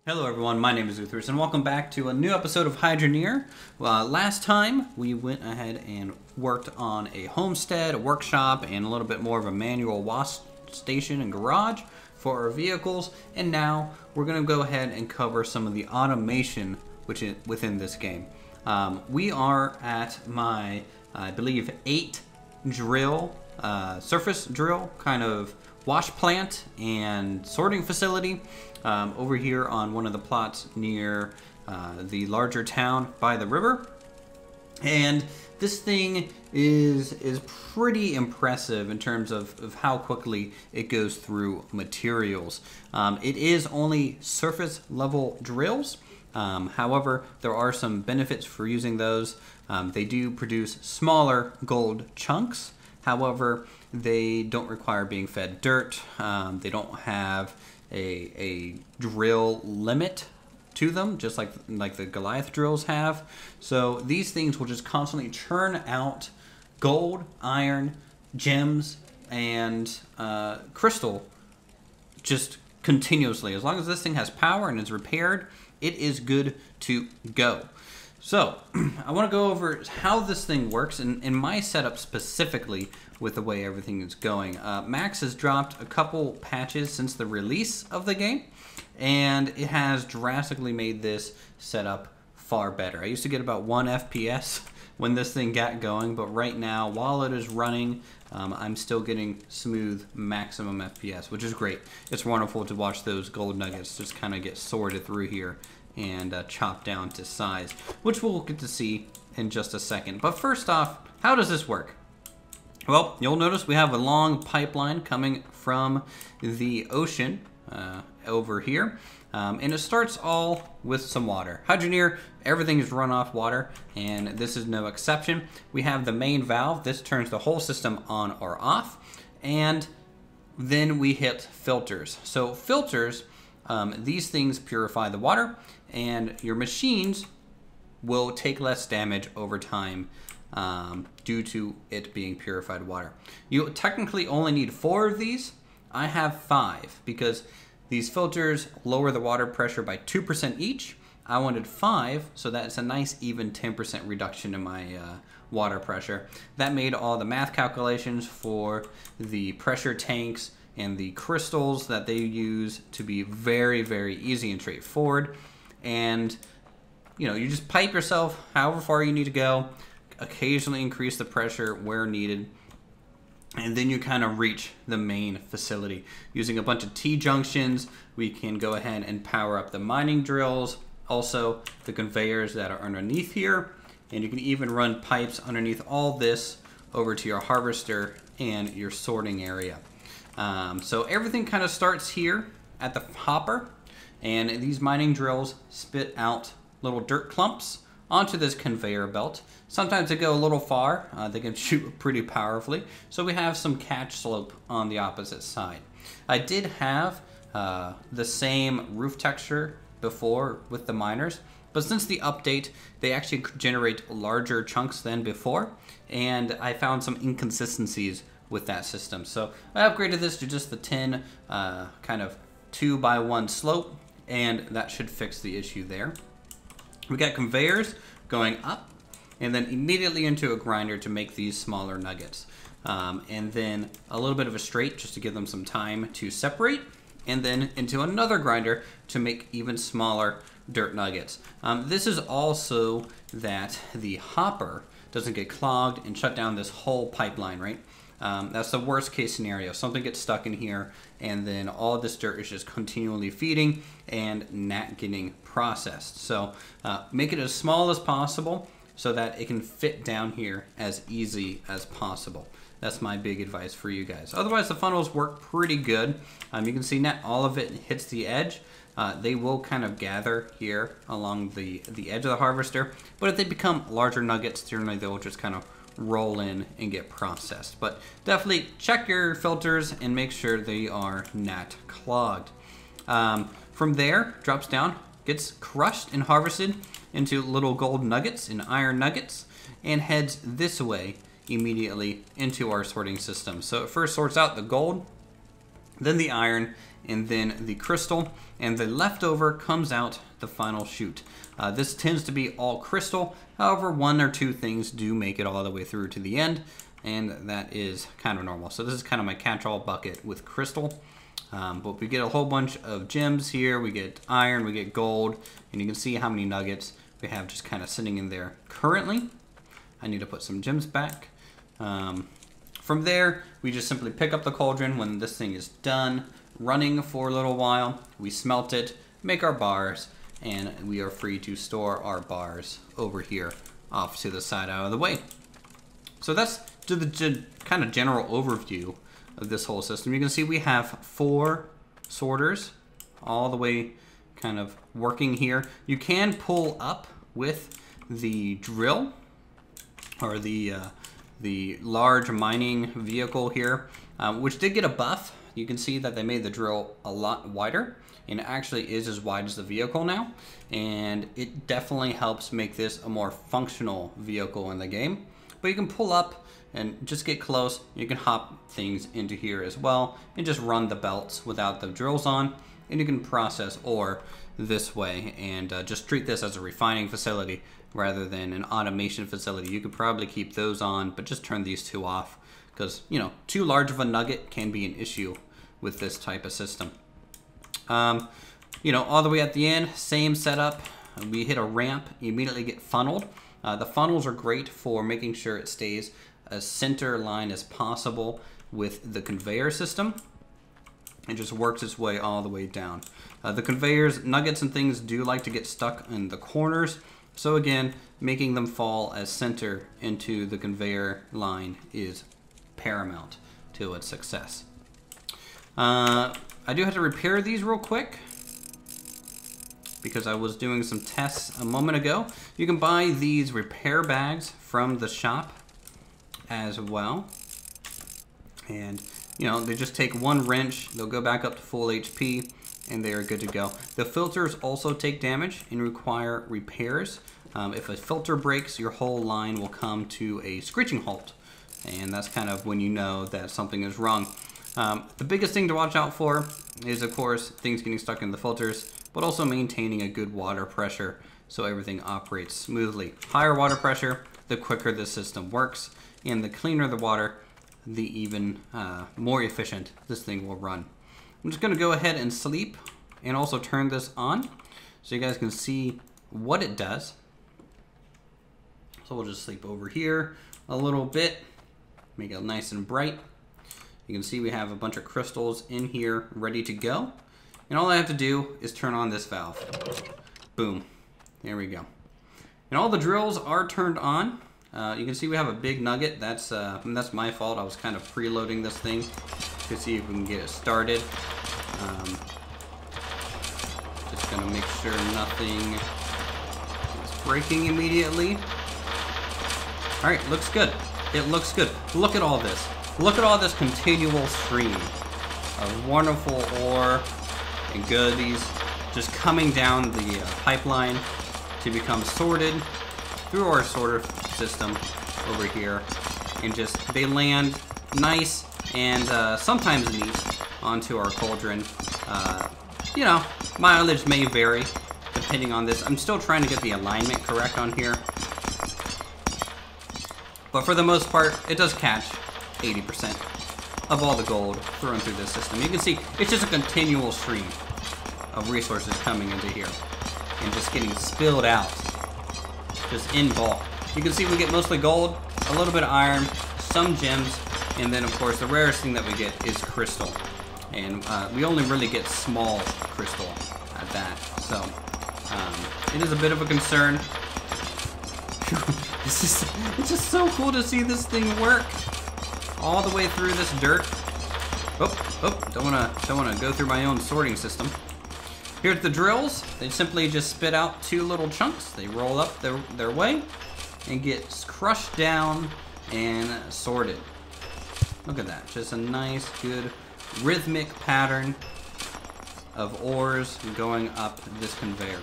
Hello everyone, my name is Uthris and welcome back to a new episode of Hydroneer. Last time we went ahead and worked on a homestead, a workshop, and a little bit more of a manual wash station and garage for our vehicles, and now we're going to go ahead and cover some of the automation within this game. We are at my, I believe, 8 drill, surface drill kind of wash plant and sorting facility over here on one of the plots near the larger town by the river. And this thing is pretty impressive in terms of how quickly it goes through materials. It is only surface level drills. However, there are some benefits for using those. They do produce smaller gold chunks. However, they don't require being fed dirt. They don't have a drill limit to them, just like the Goliath drills have. So these things will just constantly churn out gold, iron, gems, and crystal just continuously. As long as this thing has power and is repaired, it is good to go. So I want to go over how this thing works in my setup specifically with the way everything is going. Max has dropped a couple patches since the release of the game, and it has drastically made this setup far better. I used to get about 1 FPS when this thing got going, but right now, while it is running, I'm still getting smooth maximum FPS, which is great. It's wonderful to watch those gold nuggets just kind of get sorted through here and chopped down to size, which we'll get to see in just a second. But first off, how does this work? Well, you'll notice we have a long pipeline coming from the ocean over here. And it starts all with some water. Hydroneer, everything is run off water, and this is no exception. We have the main valve. This turns the whole system on or off. And then we hit filters. So filters, these things purify the water, and your machines will take less damage over time due to it being purified water. You technically only need 4 of these. I have 5 because these filters lower the water pressure by 2% each. I wanted 5, so that's a nice even 10% reduction in my water pressure. That made all the math calculations for the pressure tanks and the crystals that they use to be very, very easy and straightforward. And you know, you just pipe yourself however far you need to go, occasionally increase the pressure where needed, and then you kind of reach the main facility. Using a bunch of T-junctions, we can go ahead and power up the mining drills, also the conveyors that are underneath here, and you can even run pipes underneath all this over to your harvester and your sorting area. So everything kind of starts here at the hopper, and these mining drills spit out little dirt clumps onto this conveyor belt. Sometimes they go a little far. They can shoot pretty powerfully. So we have some catch slope on the opposite side. I did have the same roof texture before with the miners, but since the update, they actually generate larger chunks than before, and I found some inconsistencies with that system. So I upgraded this to just the 10 kind of 2x1 slope, and that should fix the issue there. We got conveyors going up and then immediately into a grinder to make these smaller nuggets. And then a little bit of a straight just to give them some time to separate, and then into another grinder to make even smaller dirt nuggets. This is also that the hopper doesn't get clogged and shut down this whole pipeline, right? That's the worst case scenario. Something gets stuck in here, and then all of this dirt is just continually feeding and not getting processed. So make it as small as possible so that it can fit down here as easy as possible. That's my big advice for you guys. Otherwise, the funnels work pretty good. You can see not all of it hits the edge. They will kind of gather here along the edge of the harvester, but if they become larger nuggets, generally they'll just kind of roll in and get processed. But definitely check your filters and make sure they are not clogged. From there, drops down, gets crushed and harvested into little gold nuggets and iron nuggets, and heads this way immediately into our sorting system. So it first sorts out the gold, then the iron, and then the crystal, and the leftover comes out the final chute. This tends to be all crystal. However, 1 or 2 things do make it all the way through to the end, and that is kind of normal. So this is kind of my catch-all bucket with crystal. But we get a whole bunch of gems here. We get iron, we get gold, and you can see how many nuggets we have just kind of sitting in there currently. I need to put some gems back. From there, we just simply pick up the cauldron when this thing is done running for a little while. We smelt it, make our bars, and we are free to store our bars over here off to the side out of the way. So that's the kind of general overview of this whole system. You can see we have 4 sorters all the way kind of working here. You can pull up with the drill or the large mining vehicle here, which did get a buff. You can see that they made the drill a lot wider, and it actually is as wide as the vehicle now, and it definitely helps make this a more functional vehicle in the game. But you can pull up and just get close. You can hop things into here as well and just run the belts without the drills on, and you can process ore this way and just treat this as a refining facility rather than an automation facility. You could probably keep those on, but just turn these 2 off because, you know, too large of a nugget can be an issue with this type of system. You know, all the way at the end, same setup. We hit a ramp, you immediately get funneled. The funnels are great for making sure it stays as center line as possible with the conveyor system. It just works its way all the way down. The conveyors, nuggets and things do like to get stuck in the corners. So again, making them fall as center into the conveyor line is paramount to its success. I do have to repair these real quick because I was doing some tests a moment ago. You can buy these repair bags from the shop as well. And, you know, they just take 1 wrench, they'll go back up to full HP, and they are good to go. The filters also take damage and require repairs. If a filter breaks, your whole line will come to a screeching halt. And that's kind of when you know that something is wrong. The biggest thing to watch out for is, of course, things getting stuck in the filters, but also maintaining a good water pressure so everything operates smoothly. Higher water pressure, the quicker the system works, and the cleaner the water, the even more efficient this thing will run. I'm just going to go ahead and sleep and also turn this on so you guys can see what it does. So we'll just sleep over here a little bit, make it nice and bright. You can see we have a bunch of crystals in here ready to go. And all I have to do is turn on this valve. Boom. There we go. And all the drills are turned on. You can see we have a big nugget. That's my fault. I was kind of preloading this thing to see if we can get it started. Just gonna make sure nothing is breaking immediately. All right, looks good. It looks good. Look at all this. Look at all this continual stream of wonderful ore and goodies just coming down the pipeline to become sorted through our sorter system over here, and just they land nice and sometimes neat onto our cauldron. You know, mileage may vary depending on this. I'm still trying to get the alignment correct on here, but for the most part, it does catch 80% of all the gold thrown through this system. You can see it's just a continual stream of resources coming into here and just getting spilled out just in bulk. You can see we get mostly gold, a little bit of iron, some gems, and then of course the rarest thing that we get is crystal. And we only really get small crystal at that. So it is a bit of a concern. It's just so cool to see this thing work all the way through this dirt. Don't wanna go through my own sorting system. Here's the drills. They simply just spit out 2 little chunks. They roll up their way and get crushed down and sorted. Look at that, just a nice, good, rhythmic pattern of ores going up this conveyor.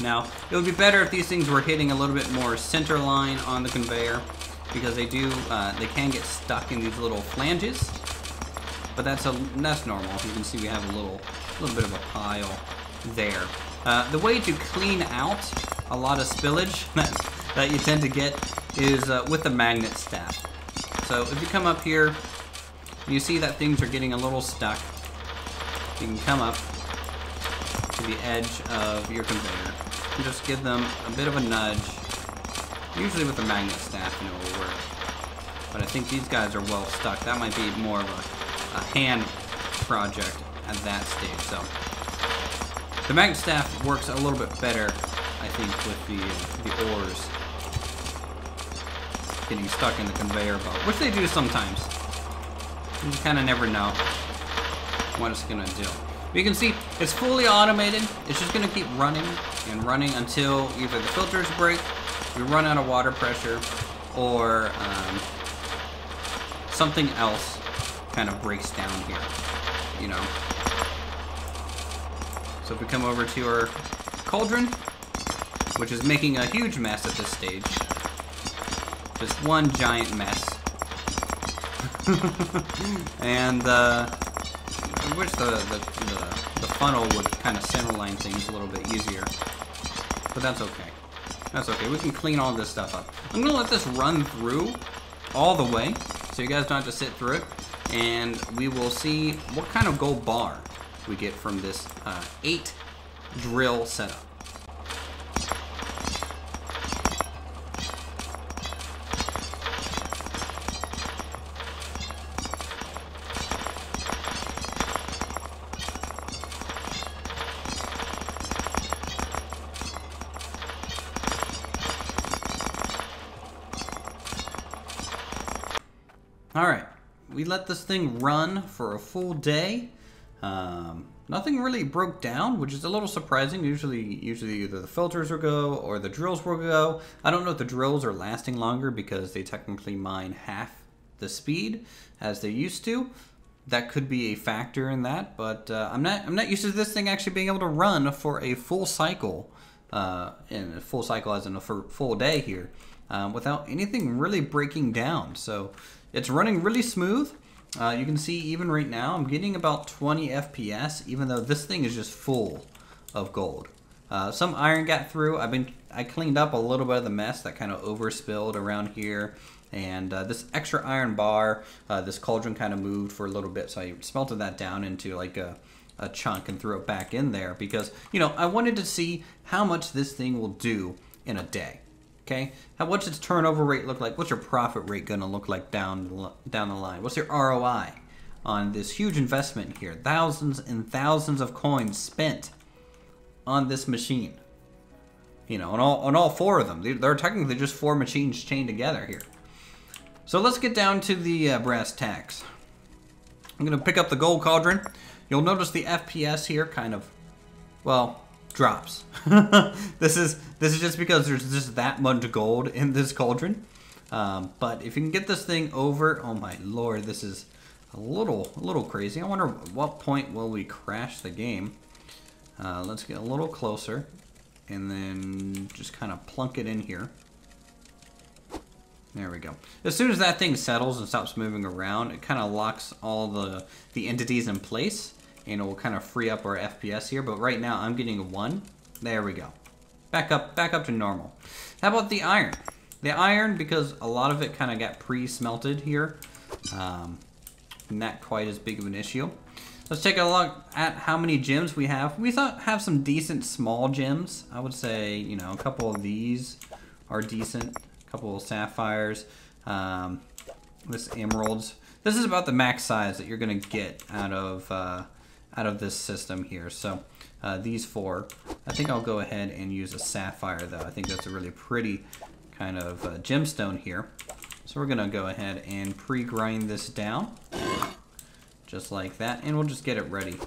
Now, it would be better if these things were hitting a little bit more center line on the conveyor, because they can get stuck in these little flanges. but that's normal. You can see we have a little bit of a pile there. The way to clean out a lot of spillage that you tend to get is with the magnet staff. So if you come up here, and you see that things are getting a little stuck, you can come up to the edge of your conveyor and just give them a bit of a nudge. Usually with the magnet staff, you know, it will work. But I think these guys are well stuck. That might be more of a hand project at that stage. So the magnet staff works a little bit better, I think, with the ores getting stuck in the conveyor belt, which they do sometimes. You just kind of never know what it's gonna do. But you can see it's fully automated. It's just gonna keep running and running until either the filters break, we run out of water pressure, or something else kind of breaks down here, you know. So if we come over to our cauldron, which is making a huge mess at this stage, just one giant mess. And I wish the funnel would kind of centerline things a little bit easier, but that's okay. That's okay. We can clean all this stuff up. I'm gonna let this run through all the way, so you guys don't have to sit through it, and we will see what kind of gold bar we get from this 8 drill setup. Alright, we let this thing run for a full day. Nothing really broke down, which is a little surprising. Usually either the filters will go or the drills will go. I don't know if the drills are lasting longer because they technically mine half the speed as they used to. That could be a factor in that, but I'm not used to this thing actually being able to run for a full cycle, and a full cycle as in a full day here, without anything really breaking down. So it's running really smooth. You can see even right now I'm getting about 20 FPS, even though this thing is just full of gold. Some iron got through. I cleaned up a little bit of the mess that kind of overspilled around here, and this extra iron bar, this cauldron kind of moved for a little bit, so I smelted that down into like a chunk and threw it back in there because, you know, I wanted to see how much this thing will do in a day. Okay, what's its turnover rate look like? What's your profit rate gonna look like down the line? What's your ROI on this huge investment here? Thousands and thousands of coins spent on this machine. You know, on all 4 of them. They're technically just 4 machines chained together here. So let's get down to the brass tacks. I'm gonna pick up the gold cauldron. You'll notice the FPS here kind of, well, drops. This is just because there's just that much gold in this cauldron. But if you can get this thing over, oh my lord, this is a little crazy. I wonder at what point will we crash the game. Let's get a little closer and then just kind of plunk it in here. There we go. As soon as that thing settles and stops moving around, it kind of locks all the entities in place, and it will kind of free up our FPS here. But right now I'm getting a 1. There we go. Back up to normal. How about the iron? The iron, because a lot of it kind of got pre-smelted here, not quite as big of an issue. Let's take a look at how many gems we have. We have some decent small gems. I would say, you know, a couple of these are decent. A couple of sapphires. This emeralds. This is about the max size that you're gonna get out of this system here. So these 4, I think I'll go ahead and use a sapphire though. I think that's a really pretty kind of gemstone here. So we're gonna go ahead and pre-grind this down, just like that, and we'll just get it ready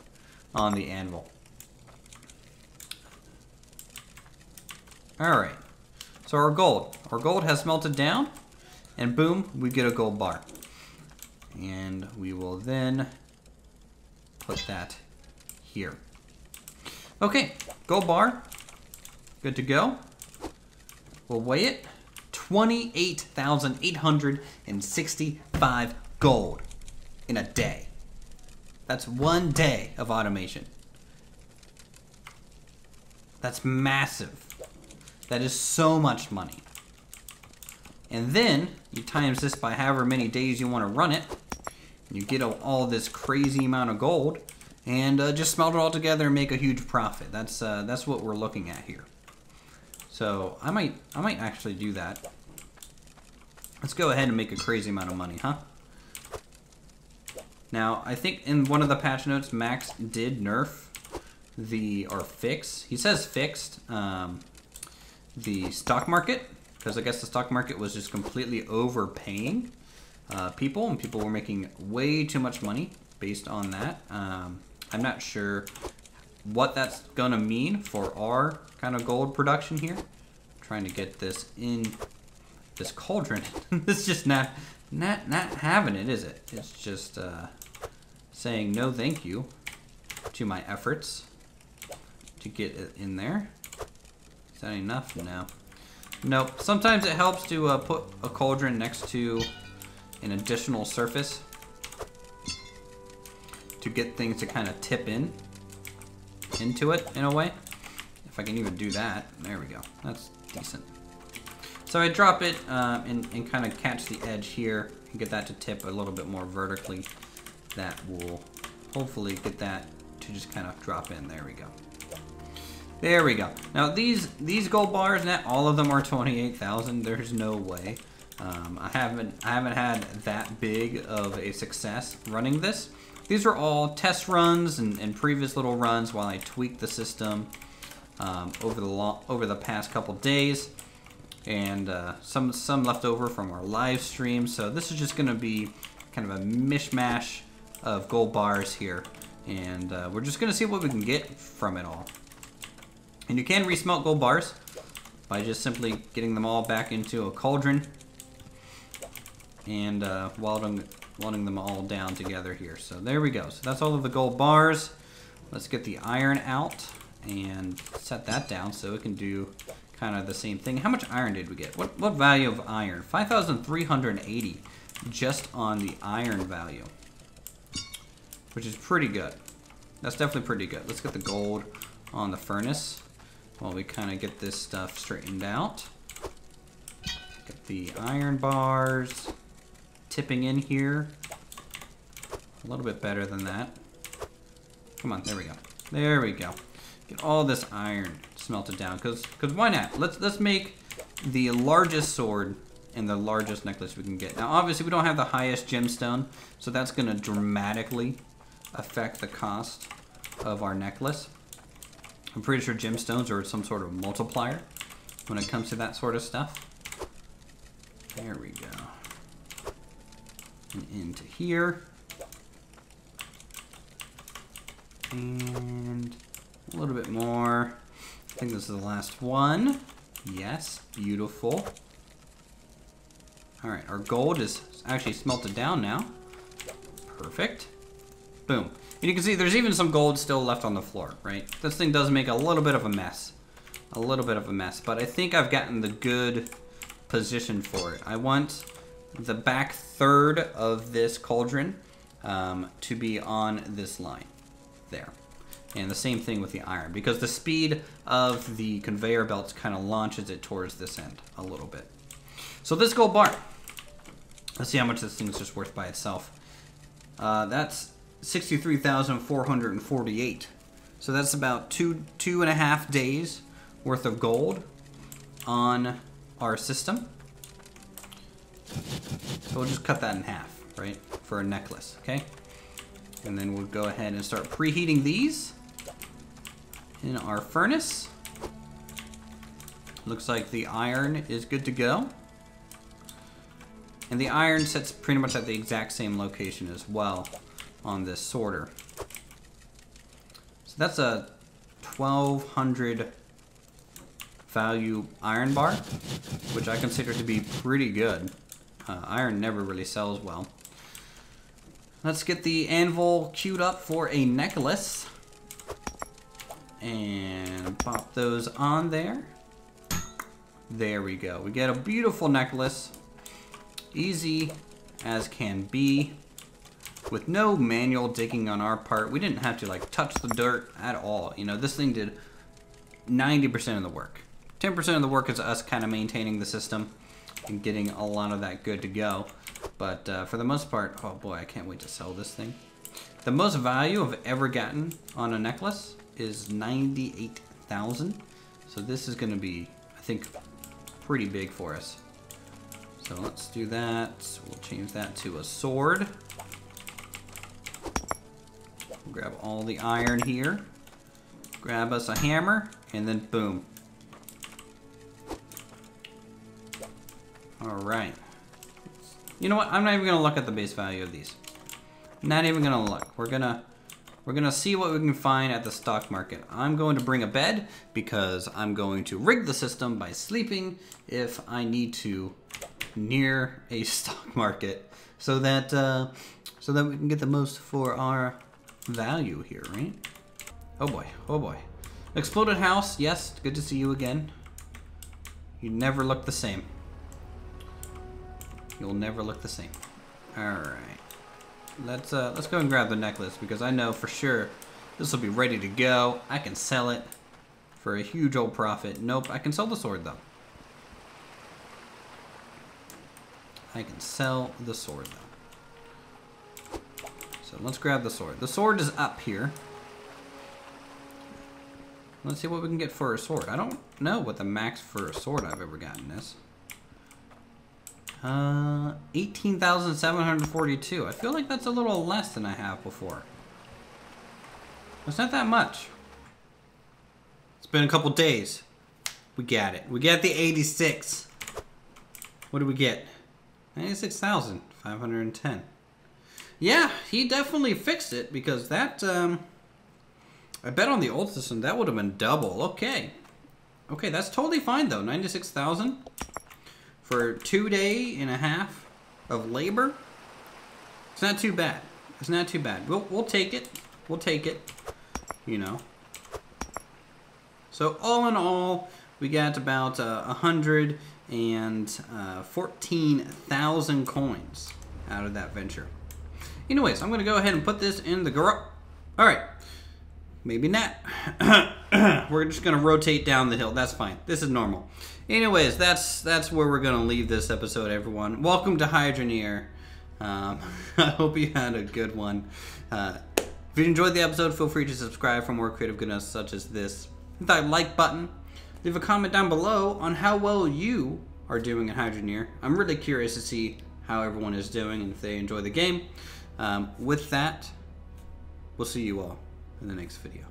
on the anvil. All right, so our gold has melted down, and boom, we get a gold bar. And we will then put that here. Okay, gold bar, good to go. We'll weigh it. 28,865 gold in a day. That's 1 day of automation. That's massive. That is so much money. And then you times this by however many days you want to run it. And you get all this crazy amount of gold. And just smelt it all together and make a huge profit. That's what we're looking at here. So I might actually do that. Let's go ahead and make a crazy amount of money, huh? Now, I think in one of the patch notes, Max did nerf or fix. He says fixed the stock market, because I guess the stock market was just completely overpaying people, and people were making way too much money based on that. I'm not sure what that's gonna mean for our kind of gold production here. I'm trying to get this in this cauldron. It's just not having it, is it? It's just saying no thank you to my efforts to get it in there. Is that enough? No. Nope. Sometimes it helps to put a cauldron next to an additional surface to get things to kind of tip into it in a way. If I can even do that. There we go. That's decent. So I drop it and kind of catch the edge here and get that to tip a little bit more vertically. That will hopefully get that to just kind of drop in. There we go. There we go. Now these gold bars, not all of them are 28,000. There's no way. I haven't had that big of a success running this. These are all test runs and previous little runs while I tweaked the system over the past couple days, and some left over from our live stream. So this is just going to be kind of a mishmash of gold bars here, and we're just going to see what we can get from it all. And you can resmelt gold bars by just simply getting them all back into a cauldron and welding them all down together here. So there we go. So that's all of the gold bars. Let's get the iron out and set that down so it can do kind of the same thing. How much iron did we get? What value of iron? 5,380 just on the iron value, which is pretty good. That's definitely pretty good. Let's get the gold on the furnace while we kind of get this stuff straightened out. Get the iron bars tipping in here. A little bit better than that. Come on, there we go. There we go. Get all this iron smelted down, because why not? Let's make the largest sword and the largest necklace we can get. Now obviously we don't have the highest gemstone, so that's going to dramatically affect the cost of our necklace. I'm pretty sure gemstones are some sort of multiplier when it comes to that sort of stuff. There we go. And into here. And a little bit more. I think this is the last one. Yes, beautiful. All right, our gold is actually smelted down now. Perfect. Boom. And you can see there's even some gold still left on the floor, right? This thing does make a little bit of a mess. A little bit of a mess, but I think I've gotten the good position for it. I want the back third of this cauldron to be on this line there. And the same thing with the iron, because the speed of the conveyor belts kind of launches it towards this end a little bit. So this gold bar, let's see how much this thing is just worth by itself. That's 63,448. So that's about two and a half days worth of gold on our system. So we'll just cut that in half, right, for a necklace, okay? And then we'll go ahead and start preheating these in our furnace. Looks like the iron is good to go. And the iron sits pretty much at the exact same location as well on this sorter. So that's a 1,200 value iron bar, which I consider to be pretty good. Iron never really sells well. Let's get the anvil queued up for a necklace. And pop those on there. There we go. We get a beautiful necklace. Easy as can be. with no manual digging on our part. We didn't have to like touch the dirt at all. You know, this thing did 90% of the work. 10% of the work is us kind of maintaining the system and getting a lot of that good to go. But for the most part, oh boy, I can't wait to sell this thing. The most value I've ever gotten on a necklace is 98,000. So this is going to be, I think, pretty big for us. So let's do that. We'll change that to a sword. We'll grab all the iron here. Grab us a hammer, and then boom. All right. You know what? I'm not even gonna look at the base value of these. Not even gonna look. We're gonna see what we can find at the stock market. I'm going to bring a bed because I'm going to rig the system by sleeping if I need to near a stock market, so that we can get the most for our value here, right? Oh boy, oh boy. Exploded house, yes, good to see you again. You never look the same. You'll never look the same. All right, let's go and grab the necklace because I know for sure this will be ready to go. I can sell it for a huge old profit. Nope, I can sell the sword though. I can sell the sword though. So let's grab the sword. The sword is up here. Let's see what we can get for a sword. I don't know what the max for a sword I've ever gotten is. 18,742. I feel like that's a little less than I have before. It's not that much. It's been a couple days. We got it. We got the 86. What do we get? 96,510. Yeah, he definitely fixed it because that, I bet on the old system that would have been double. Okay. Okay, that's totally fine though. 96,000 for 2.5 days of labor. It's not too bad. It's not too bad. We'll take it. We'll take it. You know. So all in all, we got about 114,000 coins out of that venture. Anyways, I'm gonna go ahead and put this in the garage. All right. Maybe not. We're just gonna rotate down the hill. That's fine. This is normal. Anyways, that's where we're gonna leave this episode, everyone. Welcome to Hydroneer. I hope you had a good one. If you enjoyed the episode, feel free to subscribe for more creative goodness such as this. Hit that like button. Leave a comment down below on how well you are doing at Hydroneer. I'm really curious to see how everyone is doing and if they enjoy the game. With that, we'll see you all in the next video.